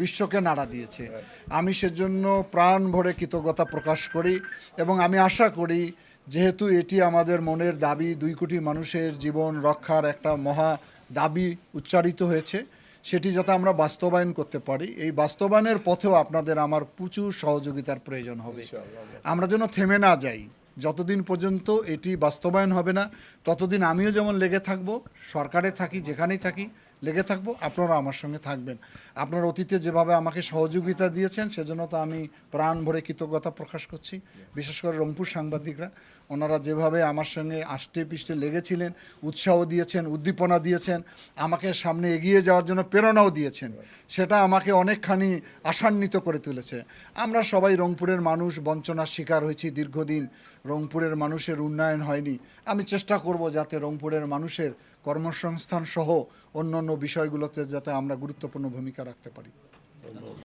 বিশ্বকে নাড়া দিয়েছে। আমি সেজন্য প্রাণ ভরে কৃতজ্ঞতা প্রকাশ করি এবং আমি আশা করি যেহেতু এটি আমাদের মনের দাবি, 2 কোটি মানুষের জীবন রক্ষার একটা মহা দাবি উচ্চারিত হয়েছে, সেটি যাতে আমরা বাস্তবায়ন করতে পারি। এই বাস্তবায়নের পথেও আপনাদের আমার প্রচুর সহযোগিতার প্রয়োজন হবে। আমরা যেন থেমে না যাই। যতদিন পর্যন্ত এটি বাস্তবায়ন হবে না ততদিন আমিও যেমন লেগে থাকব, সরকারে থাকি, যেখানেই থাকি লেগে থাকবো, আপনারা আমার সঙ্গে থাকবেন। আপনারা অতীতে যেভাবে আমাকে সহযোগিতা দিয়েছেন সেজন্য তো আমি প্রাণ ভরে কৃতজ্ঞতা প্রকাশ করছি। বিশেষ করে রংপুর সাংবাদিকরা, ওনারা যেভাবে আমার সঙ্গে আষ্টে পিষ্টে লেগেছিলেন, উৎসাহ দিয়েছেন, উদ্দীপনা দিয়েছেন, আমাকে সামনে এগিয়ে যাওয়ার জন্য প্রেরণাও দিয়েছেন, সেটা আমাকে অনেকখানি আশান্বিত করে তুলেছে। আমরা সবাই রংপুরের মানুষ, বঞ্চনার শিকার হয়েছি দীর্ঘদিন। রংপুরের মানুষের উন্নয়ন হয়নি। আমি চেষ্টা করব যাতে রংপুরের মানুষের কর্মসংস্থান সহ অন্য অন্য বিষয়গুলোতে যাতে আমরা গুরুত্বপূর্ণ ভূমিকা রাখতে পারি।